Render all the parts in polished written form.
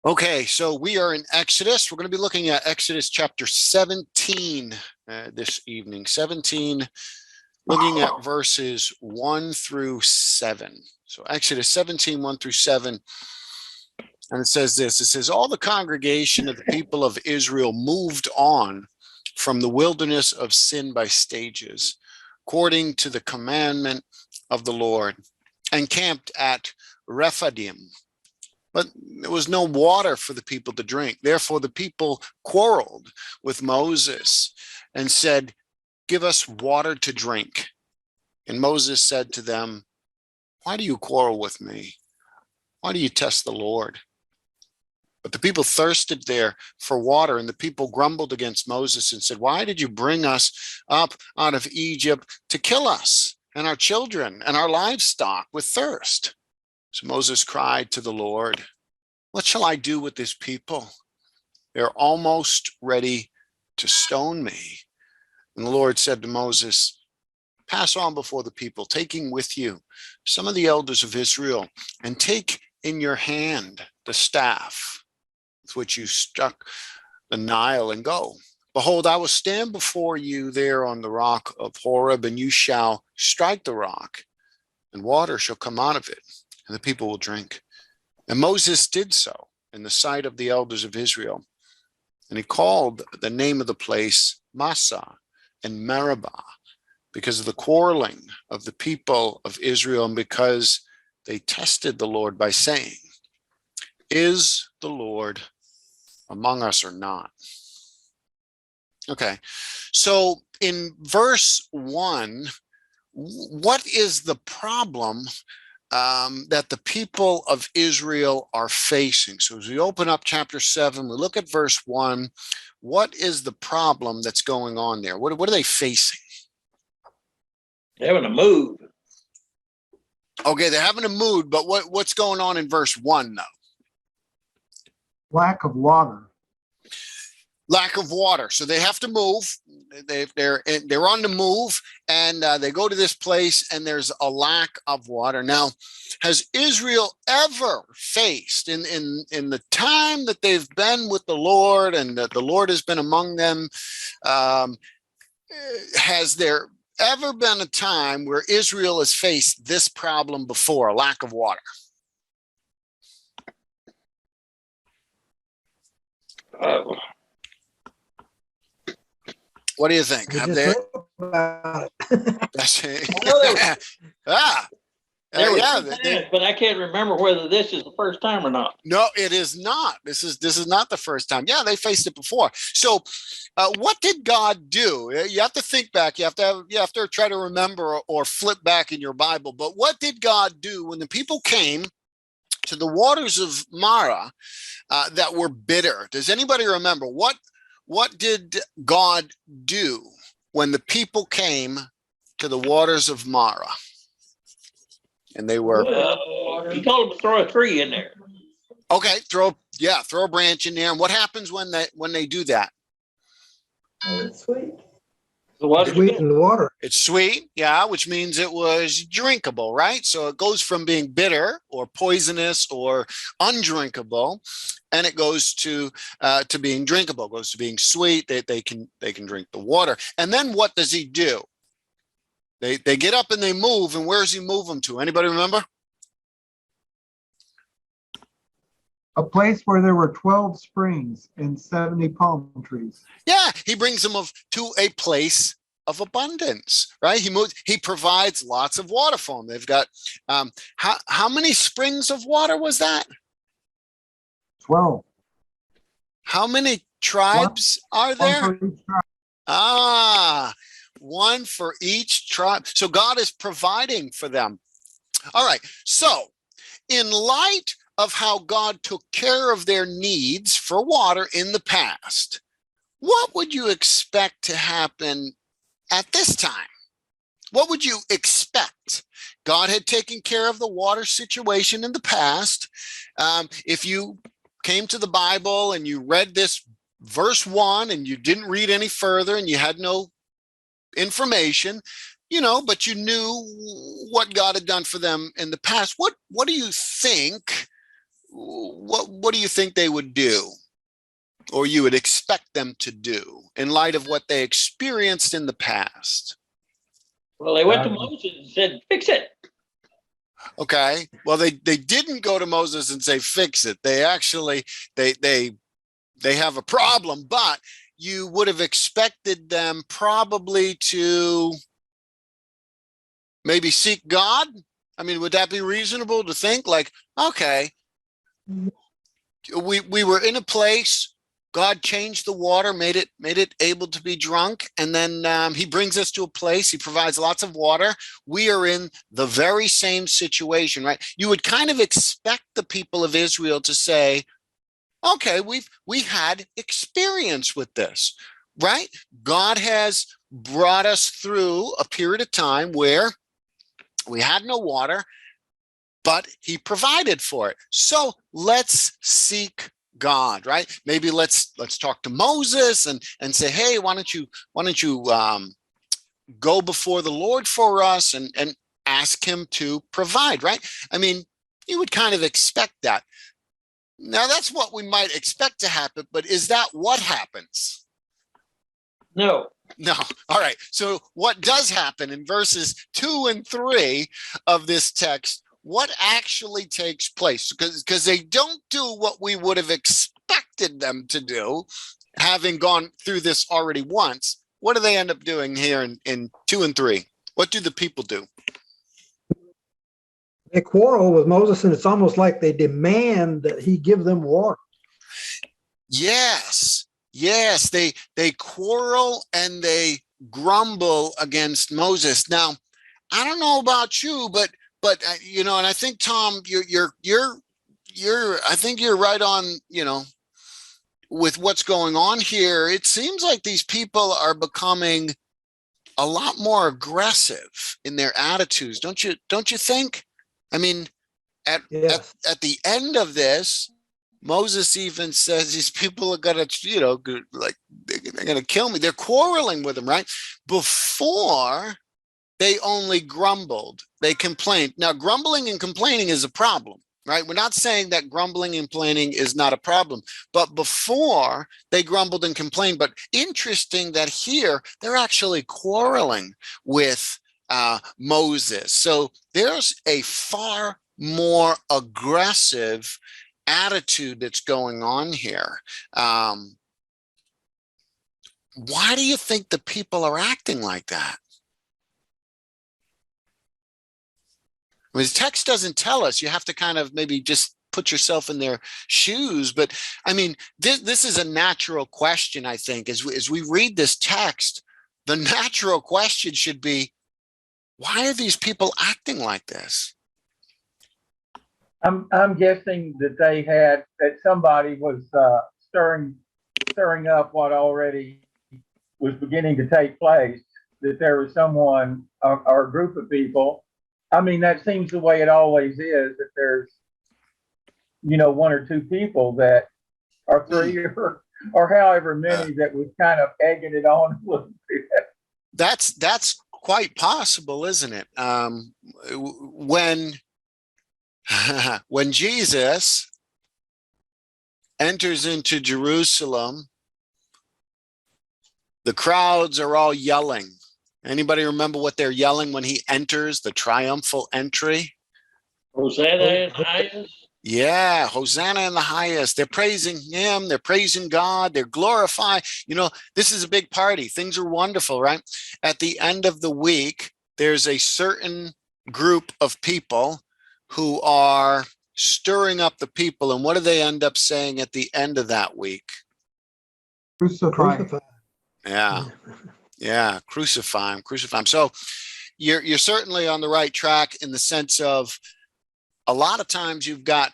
Okay, so we are in Exodus. We're going to be looking at Exodus chapter 17 this evening. 17, looking at verses 1 through 7. So Exodus 17, 1 through 7. And it says this. It says, all the congregation of the people of Israel moved on from the wilderness of sin by stages, according to the commandment of the Lord, and camped at Rephidim. But there was no water for the people to drink. Therefore, the people quarreled with Moses and said, give us water to drink. And Moses said to them, why do you quarrel with me? Why do you test the Lord? But the people thirsted there for water, and the people grumbled against Moses and said, why did you bring us up out of Egypt to kill us and our children and our livestock with thirst? So Moses cried to the Lord, what shall I do with this people? They're almost ready to stone me. And the Lord said to Moses, pass on before the people, taking with you some of the elders of Israel, and take in your hand the staff with which you struck the Nile, and go. Behold, I will stand before you there on the rock of Horeb, and you shall strike the rock, and water shall come out of it, and the people will drink. And Moses did so in the sight of the elders of Israel. And he called the name of the place Massah and Meribah, because of the quarreling of the people of Israel, and because they tested the Lord by saying, is the Lord among us or not? Okay, so in verse 1, what is the problem that the people of Israel are facing? So as we open up chapter 7, we look at verse 1. What is the problem that's going on there? What are they facing? They're having a move. Okay, they're having a mood, but what's going on in verse 1 though? Lack of water. Lack of water. So they have to move. They're on the move, and they go to this place, and there's a lack of water. Now, has Israel ever faced in the time that they've been with the Lord, and that the Lord has been among them? Has there ever been a time where Israel has faced this problem before, a lack of water? What do you think? Have they? But I can't remember whether this is the first time or not. No, it is not. This is not the first time. Yeah, they faced it before. So, what did God do? You have to think back. You have to try to remember or flip back in your Bible. But what did God do when the people came to the waters of Marah that were bitter? Does anybody remember what did God do when the people came to the waters of Marah? And they were... He told them to throw a tree in there. Okay, throw a branch in there. And what happens when they do that? It's sweet. The water's Sweet in the water. It's sweet, yeah, which means it was drinkable, right? So it goes from being bitter or poisonous or undrinkable, and it goes to being drinkable. It goes to being sweet. They can drink the water. And then what does he do? They get up and they move. And where does he move them to? Anybody remember? A place where there were 12 springs and 70 palm trees. Yeah, he brings them to a place of abundance, right? He provides lots of water for them. They've got, how many springs of water was that? 12. How many tribes are there? One for each tribe. So God is providing for them. All right. So in light of how God took care of their needs for water in the past, what would you expect to happen at this time? What would you expect? God had taken care of the water situation in the past. If you came to the Bible and you read this verse 1 and you didn't read any further and you had no information, but you knew what God had done for them in the past, what do you think what do you think they would do, or you would expect them to do in light of what they experienced in the past? Well, they went to Moses and said, fix it. Okay. Well, they didn't go to Moses and say, fix it. They actually, they have a problem, but you would have expected them probably to maybe seek God. I mean, would that be reasonable to think like, okay, we were in a place, God changed the water, made it able to be drunk, and then he brings us to a place, he provides lots of water. We are in the very same situation, right? You would kind of expect the people of Israel to say, okay, we had experience with this, right? God has brought us through a period of time where we had no water, but he provided for it. So let's seek God, right? Maybe let's talk to Moses and say, hey, why don't you go before the Lord for us and ask him to provide, right? I mean, you would kind of expect that. Now that's what we might expect to happen, but is that what happens? No. No. All right. So what does happen in verses 2 and 3 of this text? What actually takes place? Because they don't do what we would have expected them to do, having gone through this already once. What do they end up doing here in 2 and 3? What do the people do? They quarrel with Moses, and it's almost like they demand that he give them water. Yes. Yes, they quarrel and they grumble against Moses. Now, I don't know about you, but you know, and I think Tom, I think you're right on, you know, with what's going on here. It seems like these people are becoming a lot more aggressive in their attitudes, don't you think? I mean, at the end of this, Moses even says these people are gonna, you know, like they're gonna kill me. They're quarreling with him, right? Before, they only grumbled, they complained. Now, grumbling and complaining is a problem, right? We're not saying that grumbling and complaining is not a problem, but before they grumbled and complained. But interesting that here they're actually quarreling with Moses. So there's a far more aggressive attitude that's going on here. Why do you think the people are acting like that? I mean, the text doesn't tell us. You have to kind of maybe just put yourself in their shoes. But I mean, this is a natural question, I think. As we read this text, the natural question should be, why are these people acting like this? I'm guessing that somebody was stirring up what already was beginning to take place, that there was someone or a group of people. I mean, that seems the way it always is, that there's, you know, one or two people that are three or however many that was kind of egging it on a little bit. That's quite possible, isn't it? When Jesus enters into Jerusalem, the crowds are all yelling. Anybody remember what they're yelling when he enters, the triumphal entry? Hosanna in the highest. Yeah, Hosanna in the highest. They're praising him. They're praising God. They're glorifying. You know, this is a big party. Things are wonderful, right? At the end of the week, there's a certain group of people who are stirring up the people. And what do they end up saying at the end of that week? Crucify. Yeah. Yeah. Crucify him, crucify him. So you're certainly on the right track in the sense of a lot of times you can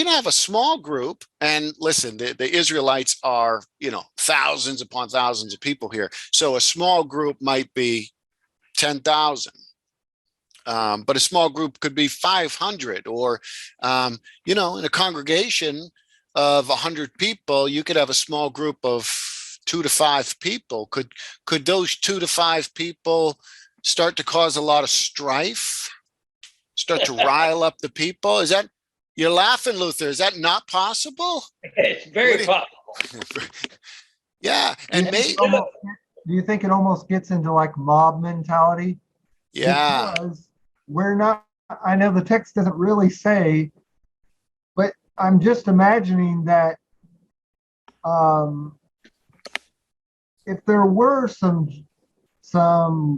have a small group, and listen, the Israelites are, you know, thousands upon thousands of people here. So a small group might be 10,000. But a small group could be 500, or, you know, in a congregation of 100 people, you could have a small group of 2 to 5 people. Could those 2 to 5 people start to cause a lot of strife, start to rile up the people? Is that You're laughing, Luther. Is that not possible? It's very What possible. Yeah, Do you and think it almost- do you think it almost gets into like mob mentality? yeah, Because we're not, I know the text doesn't really say, but I'm just imagining that if there were some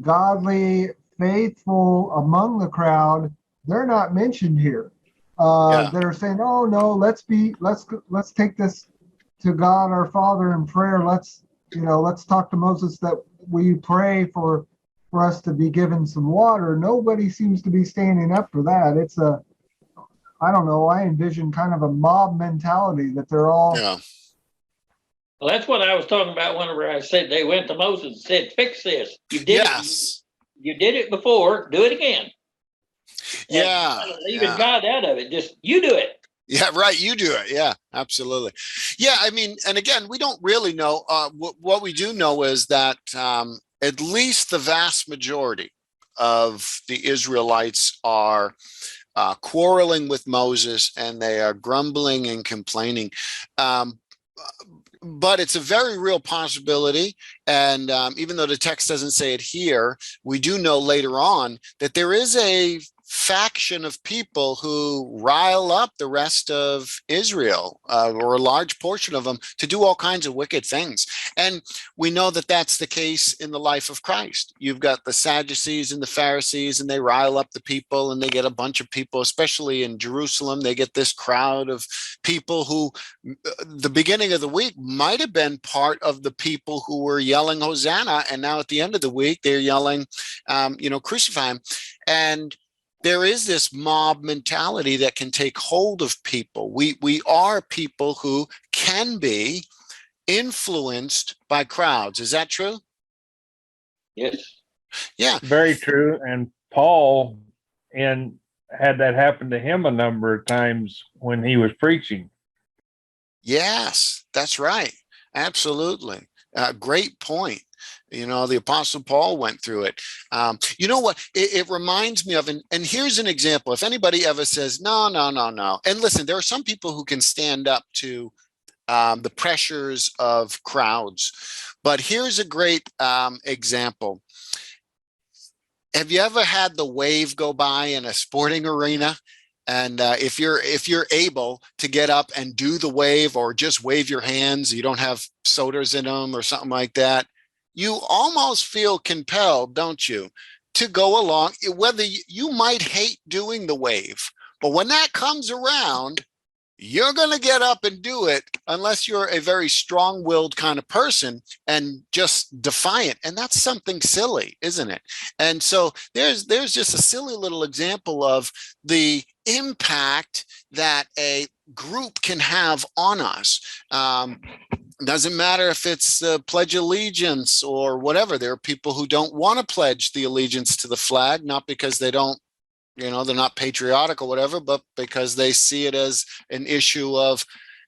godly, faithful among the crowd, they're not mentioned here. Yeah. That are saying, "Oh no, let's take this to God our Father in prayer. Let's talk to Moses that we pray for us to be given some water." Nobody seems to be standing up for that. I don't know. I envision kind of a mob mentality that they're all. Yeah. Well, that's what I was talking about whenever I said they went to Moses and said, "Fix this. You did Yes. You did it before. Do it again." Yeah. And leaving Yeah. God out of it. Just you do it. Yeah, right. You do it. Yeah, absolutely. Yeah, I mean, and again, we don't really know. What we do know is that at least the vast majority of the Israelites are quarreling with Moses, and they are grumbling and complaining. Um, but it's a very real possibility. And even though the text doesn't say it here, we do know later on that there is a faction of people who rile up the rest of Israel, or a large portion of them, to do all kinds of wicked things. And we know that that's the case in the life of Christ. You've got the Sadducees and the Pharisees, and they rile up the people, and they get a bunch of people, especially in Jerusalem. They get this crowd of people who, the beginning of the week, might have been part of the people who were yelling Hosanna, and now at the end of the week, they're yelling, crucify him. And there is this mob mentality that can take hold of people. We are people who can be influenced by crowds. Is that true? Yes. Yeah. Very true. And Paul had that happen to him a number of times when he was preaching. Yes, that's right. Absolutely. Great point. The Apostle Paul went through it. You know what? It reminds me of, and here's an example. If anybody ever says, no, no, no, no. And listen, there are some people who can stand up to the pressures of crowds. But here's a great example. Have you ever had the wave go by in a sporting arena? And if you're able to get up and do the wave, or just wave your hands, you don't have sodas in them or something like that, you almost feel compelled, don't you, to go along, whether you might hate doing the wave, but when that comes around, you're going to get up and do it, unless you're a very strong-willed kind of person and just defiant. And that's something silly, isn't it? And so there's just a silly little example of the impact that a group can have on us. Doesn't matter if it's the Pledge of Allegiance or whatever. There are people who don't want to pledge the allegiance to the flag, not because they don't, they're not patriotic or whatever, but because they see it as an issue of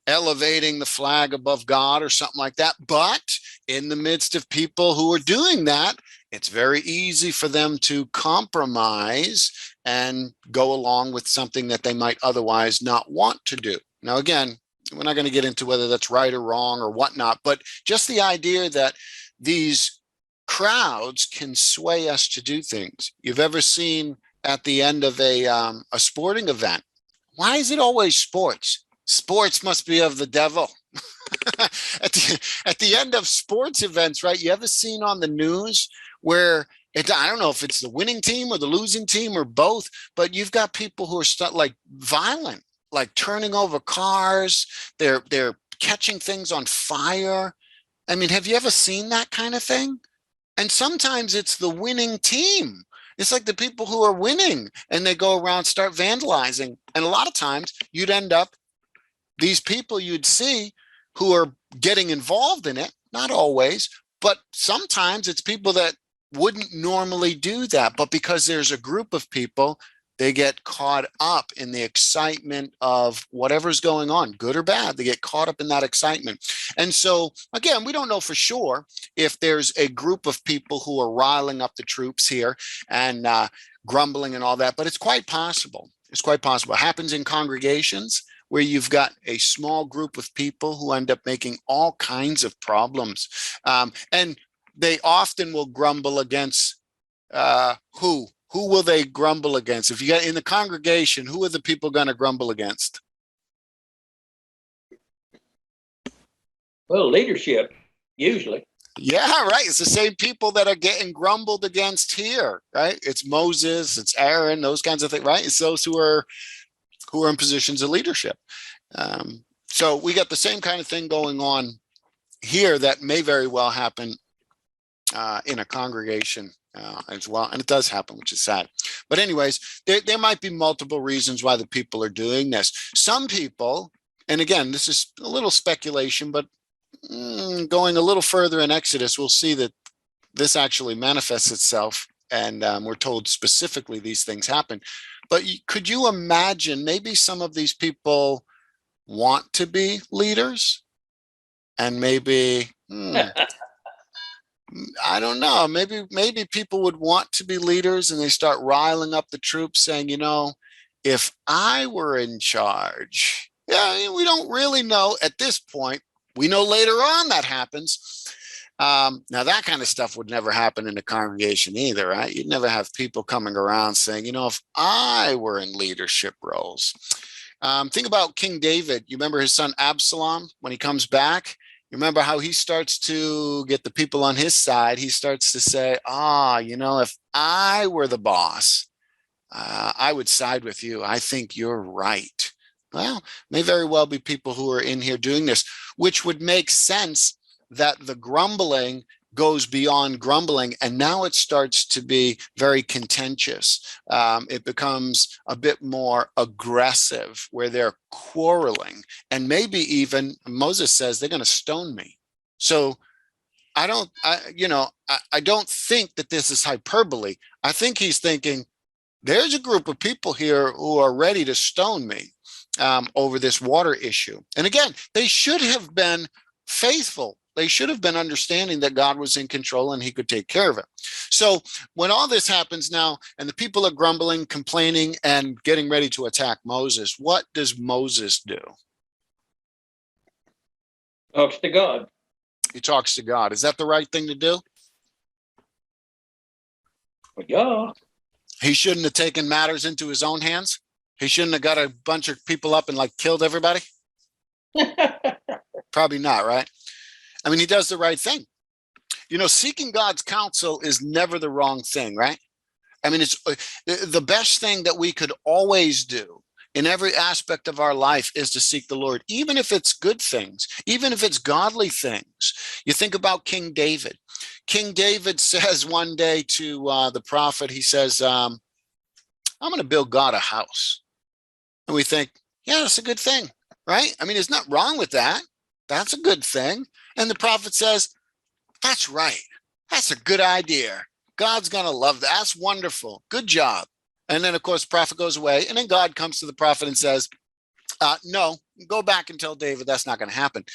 elevating the flag above God or something like that. But in the midst of people who are doing that, it's very easy for them to compromise and go along with something that they might otherwise not want to do. Now, again, we're not going to get into whether that's right or wrong or whatnot, but just the idea that these crowds can sway us to do things. You've ever seen at the end of a sporting event, why is it always sports? Sports must be of the devil. at the end of sports events, right? You ever seen on the news where I don't know if it's the winning team or the losing team or both, but you've got people who are like violent, like turning over cars. They're catching things on fire. I mean, have you ever seen that kind of thing? And sometimes it's the winning team. It's like the people who are winning, and they go around, start vandalizing. And a lot of times you'd end up, these people you'd see who are getting involved in it, not always, but sometimes it's people that wouldn't normally do that. But because there's a group of people, they get caught up in the excitement of whatever's going on, good or bad. They get caught up in that excitement. And so, again, we don't know for sure if there's a group of people who are riling up the troops here and grumbling and all that, but it's quite possible. It's quite possible. It happens in congregations where you've got a small group of people who end up making all kinds of problems. And they often will grumble against who? Who will they grumble against? If you got in the congregation, who are the people going to grumble against? Well, leadership, usually. Yeah, right. It's the same people that are getting grumbled against here, right? It's Moses, it's Aaron, those kinds of things, right? It's those who are in positions of leadership. So we got the same kind of thing going on here that may very well happen in a congregation as well. And it does happen, which is sad. But anyways, there might be multiple reasons why the people are doing this. Some people, and again, this is a little speculation, but going a little further in Exodus, we'll see that this actually manifests itself. And we're told specifically these things happen. But could you imagine maybe some of these people want to be leaders? And maybe, I don't know, maybe people would want to be leaders and they start riling up the troops saying, you know, if I were in charge, yeah, we don't really know at this point. We know later on that happens. Now that kind of stuff would never happen in a congregation either, right? You'd never have people coming around saying, you know, if I were in leadership roles. Think about King David. You remember his son Absalom when he comes back? You remember how he starts to get the people on his side? He starts to say, you know, if I were the boss, I would side with you. I think you're right. Well, may very well be people who are in here doing this, which would make sense that the grumbling goes beyond grumbling, and now it starts to be very contentious. It becomes a bit more aggressive, where they're quarreling, and maybe even Moses says they're going to stone me. So I don't think that this is hyperbole. I think he's thinking there's a group of people here who are ready to stone me over this water issue. And again, they should have been faithful. They should have been understanding that God was in control and he could take care of it. So when all this happens now and the people are grumbling, complaining, and getting ready to attack Moses, what does Moses do? Talks to God. He talks to God. Is that the right thing to do? Well, yeah. He shouldn't have taken matters into his own hands? He shouldn't have got a bunch of people up and like killed everybody? Probably not, right? I mean, he does the right thing. You know, seeking God's counsel is never the wrong thing, right? I mean, it's the best thing that we could always do in every aspect of our life is to seek the Lord, even if it's good things, even if it's godly things. You think about King David. King David says one day to the prophet, he says, I'm going to build God a house. And we think, yeah, that's a good thing, right? I mean, there's not wrong with that. That's a good thing. And the prophet says, that's right. That's a good idea. God's going to love that. That's wonderful. Good job. And then, of course, the prophet goes away. And then God comes to the prophet and says, no, go back and tell David that's not going to happen.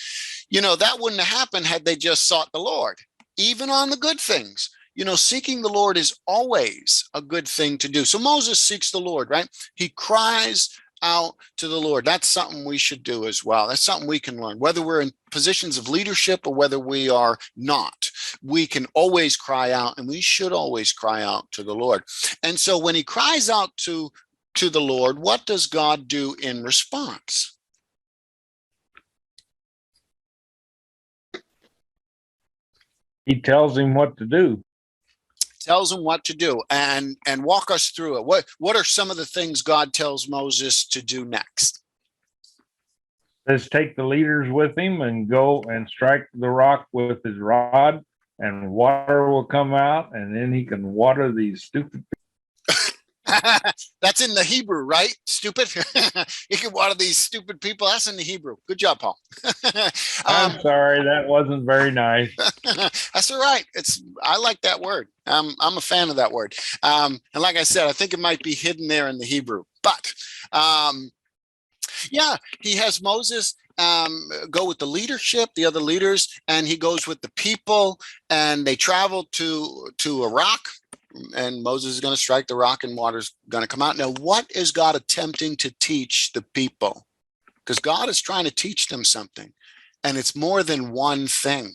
You know, that wouldn't have happened had they just sought the Lord, even on the good things. You know, seeking the Lord is always a good thing to do. So Moses seeks the Lord, right? He cries out to the Lord. That's something we should do as well. That's something we can learn, whether we're in positions of leadership or whether we are not. We can always cry out, and we should always cry out to the Lord. And so when he cries out to the Lord, what does God do in response? He tells him what to do. Tells him what to do, and walk us through it. What are some of the things God tells Moses to do next? Says take the leaders with him and go and strike the rock with his rod, and water will come out, and then he can water these stupid people. That's in the Hebrew, right? Stupid. You can water these stupid people. That's in the Hebrew. Good job, Paul. I'm sorry, that wasn't very nice. That's all right. I like that word. I'm a fan of that word. And like I said, I think it might be hidden there in the Hebrew. But yeah, he has Moses go with the leadership, the other leaders, and he goes with the people, and they travel to a rock. and Moses is going to strike the rock and water's going to come out. Now, what is God attempting to teach the people? Because God is trying to teach them something, and it's more than one thing.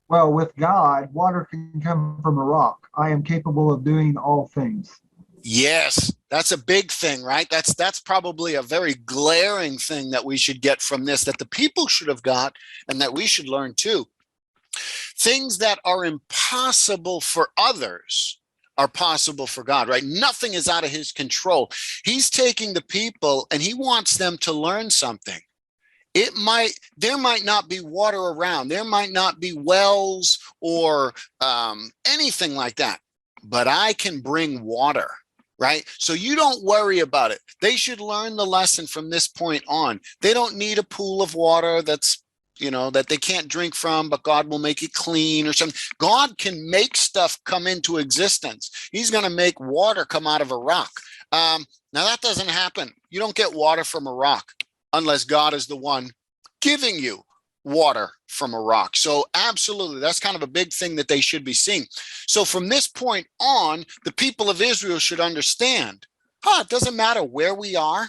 Well, with God, water can come from a rock. I am capable of doing all things. Yes, that's a big thing, right? That's probably a very glaring thing that we should get from this, that the people should have got, and that we should learn too. Things that are impossible for others are possible for God, right? Nothing is out of his control. He's taking the people and he wants them to learn something. There might not be water around. There might not be wells or anything like that, but I can bring water, right? So you don't worry about it. They should learn the lesson from this point on. They don't need a pool of water that's, that they can't drink from, but God will make it clean or something. God can make stuff come into existence. He's going to make water come out of a rock. Now that doesn't happen. You don't get water from a rock unless God is the one giving you water from a rock. So absolutely, that's kind of a big thing that they should be seeing. So from this point on, the people of Israel should understand, it doesn't matter where we are.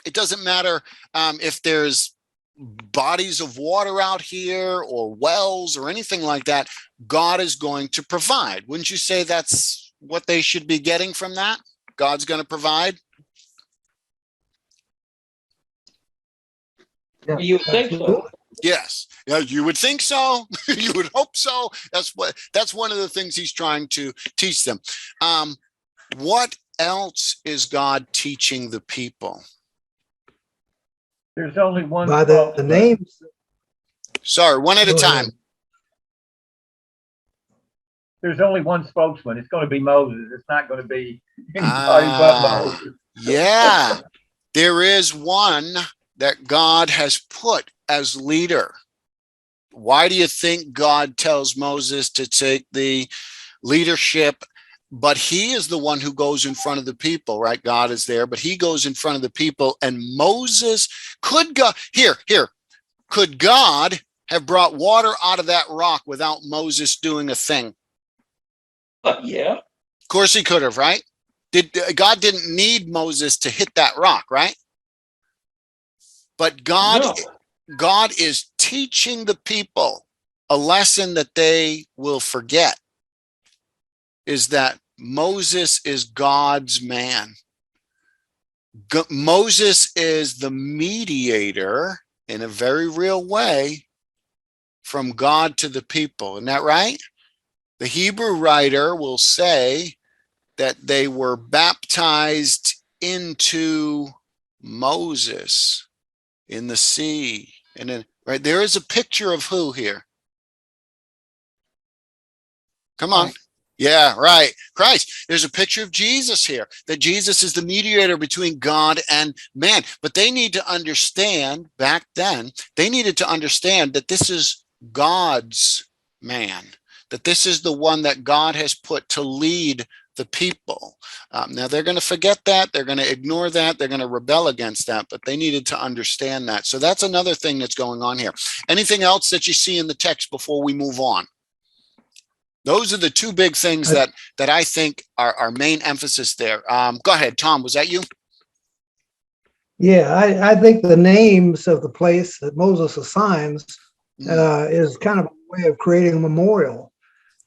It doesn't matter if there's bodies of water out here or wells or anything like that. God is going to provide. Wouldn't you say that's what they should be getting from that? God's going to provide? Yes, You would think so. Absolutely. Yes. Yeah, you would think so. You would hope so. That's one of the things he's trying to teach them. What else is God teaching the people? There's only one By the spokesman. names. Sorry, one at a Go time. ahead. There's only one spokesman. It's going to be Moses. It's not going to be anybody but Moses. Yeah. There is one that God has put as leader. Why do you think God tells Moses to take the leadership? But he is the one who goes in front of the people, right? God is there, but he goes in front of the people. And Moses, could God have brought water out of that rock without Moses doing a thing? Yeah. Of course he could have, right? God didn't need Moses to hit that rock, right? But God is teaching the people a lesson that they will forget, is that Moses is God's man. Moses is the mediator in a very real way from God to the people. Isn't that right? The Hebrew writer will say that they were baptized into Moses in the sea. And then, right, there is a picture of who here? Come on. Yeah, right. Christ. There's a picture of Jesus here, that Jesus is the mediator between God and man. But they need to understand, back then, they needed to understand that this is God's man, that this is the one that God has put to lead the people. Now they're going to forget that. They're going to ignore that. They're going to rebel against that, but they needed to understand that. So that's another thing that's going on here. Anything else that you see in the text before we move on? Those are the two big things that I think are our main emphasis there. Go ahead, Tom, was that you? Yeah, I think the names of the place that Moses assigns is kind of a way of creating a memorial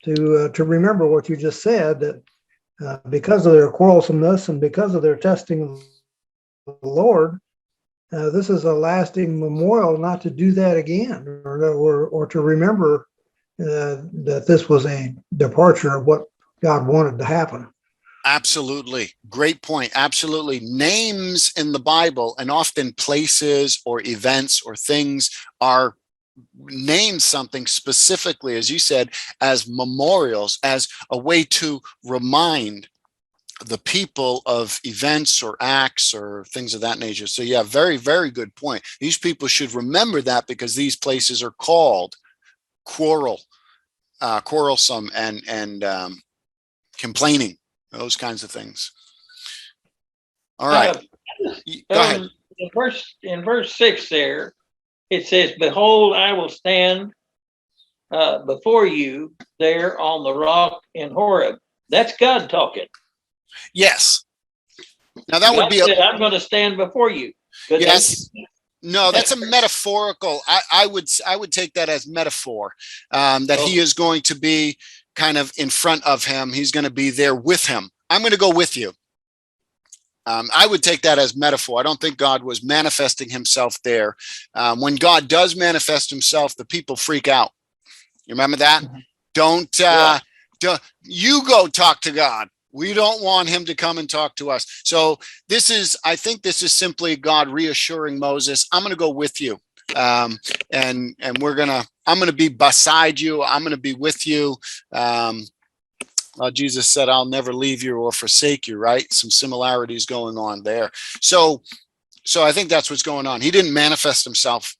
to remember what you just said, that because of their quarrelsomeness and because of their testing of the Lord, this is a lasting memorial not to do that again, or to remember that this was a departure of what God wanted to happen. Absolutely. Great point. Absolutely. Names in the Bible, and often places or events or things, are named something specifically, as you said, as memorials, as a way to remind the people of events or acts or things of that nature. So yeah, very, very good point. These people should remember that, because these places are called quarrelsome and complaining, those kinds of things. All right. Go ahead. In verse 6 there, it says, "Behold, I will stand before you there on the rock in Horeb. That's God talking. Yes. Now that would God be said, I'm going to stand before you. yes. No, that's a metaphorical. I would take that as metaphor, that he is going to be kind of in front of him. He's going to be there with him. I'm going to go with you. I would take that as metaphor. I don't think God was manifesting himself there. When God does manifest himself, the people freak out. You remember that? Don't you go talk to God. We don't want him to come and talk to us. So I think this is simply God reassuring Moses, I'm going to go with you. And I'm going to be beside you. I'm going to be with you. Jesus said, I'll never leave you or forsake you, right? Some similarities going on there. So I think that's what's going on. He didn't manifest himself.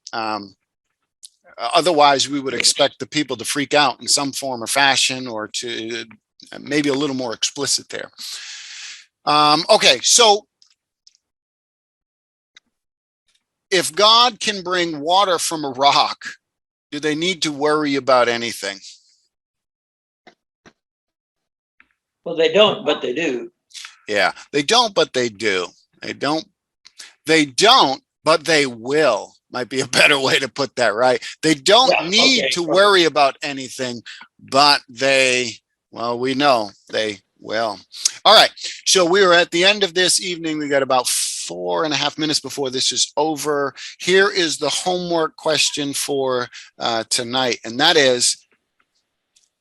Otherwise, we would expect the people to freak out in some form or fashion, or to maybe a little more explicit there. Okay, so if God can bring water from a rock, do they need to worry about anything? Well, they don't, but they do. Yeah, they don't, but they do. They don't, but they will. Might be a better way to put that, right? They don't need to worry about anything, but we know they will. All right. So we are at the end of this evening. We got about 4.5 minutes before this is over. Here is the homework question for tonight. And that is,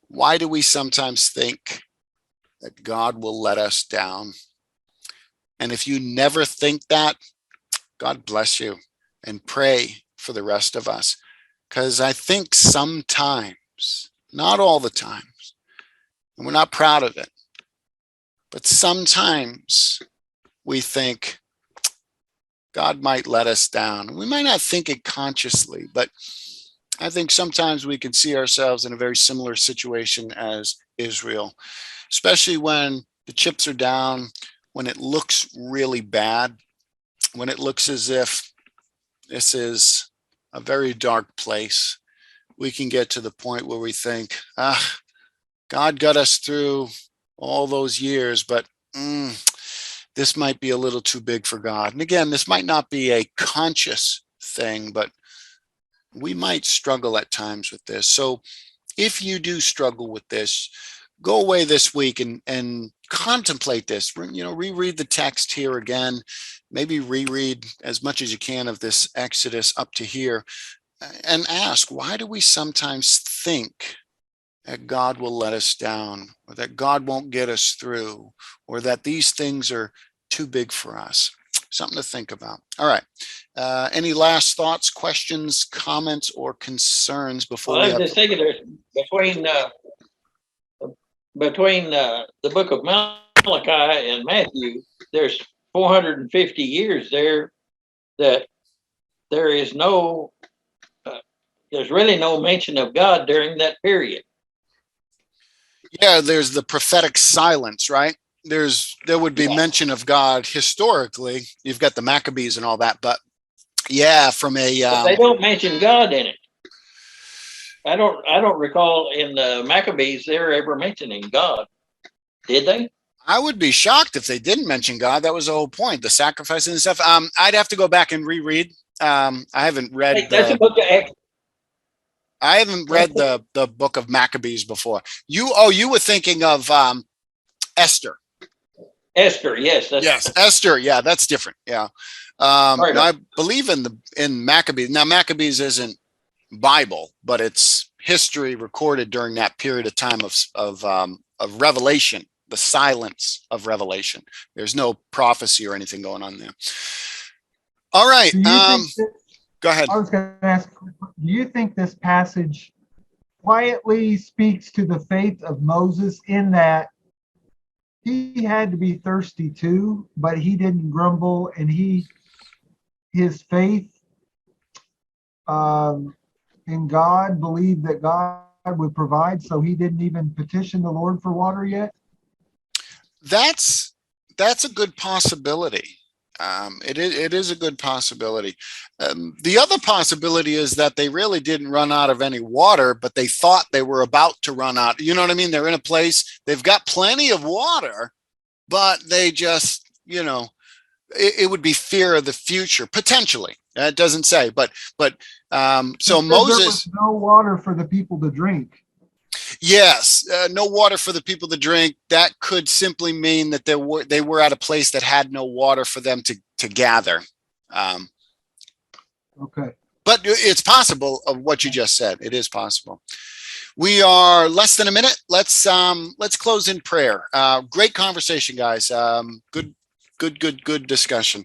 why do we sometimes think that God will let us down? And if you never think that, God bless you, and pray for the rest of us. Because I think sometimes, not all the times, and we're not proud of it, but sometimes we think God might let us down. We might not think it consciously, but I think sometimes we can see ourselves in a very similar situation as Israel, especially when the chips are down, when it looks really bad, when it looks as if this is a very dark place. We can get to the point where we think, God got us through all those years, but this might be a little too big for God. And again, this might not be a conscious thing, but we might struggle at times with this. So if you do struggle with this, go away this week and contemplate this. Reread the text here again. Maybe reread as much as you can of this Exodus up to here, and ask, why do we sometimes think that God will let us down, or that God won't get us through, or that these things are too big for us? Something to think about. All right. Any last thoughts, questions, comments, or concerns before we I was just thinking, there's between the book of Malachi and Matthew, there's 450 years there that there is no, there's really no mention of God during that period. Yeah, there's the prophetic silence, right? There would be mention of God historically. You've got the Maccabees and all that, but yeah, from a they don't mention God in it. I don't recall in the Maccabees they're ever mentioning God. Did they? I would be shocked if they didn't mention God. That was the whole point, the sacrifice and stuff. I'd have to go back and reread. I haven't read That's a book of Exodus. I haven't read the book of Maccabees before. You were thinking of Esther. Esther, yes. Yes, Esther. Yeah, that's different. Yeah. I believe in Maccabees. Now, Maccabees isn't Bible, but it's history recorded during that period of time of revelation, the silence of revelation. There's no prophecy or anything going on there. All right. Go ahead. I was going to ask, do you think this passage quietly speaks to the faith of Moses, in that he had to be thirsty too, but he didn't grumble, and his faith in God, believed that God would provide, so he didn't even petition the Lord for water yet? That's a good possibility. It is a good possibility. The other possibility is that they really didn't run out of any water, but they thought they were about to run out. You know what I mean? They're in a place, they've got plenty of water, but they just, it would be fear of the future, potentially. It doesn't say, but so It says Moses, there was no water for the people to drink. yes, no water for the people to drink. That could simply mean that they were at a place that had no water for them to gather. Okay. But it's possible of what you just said. It is possible. We are less than a minute. Let's close in prayer. Great conversation, guys. Good discussion.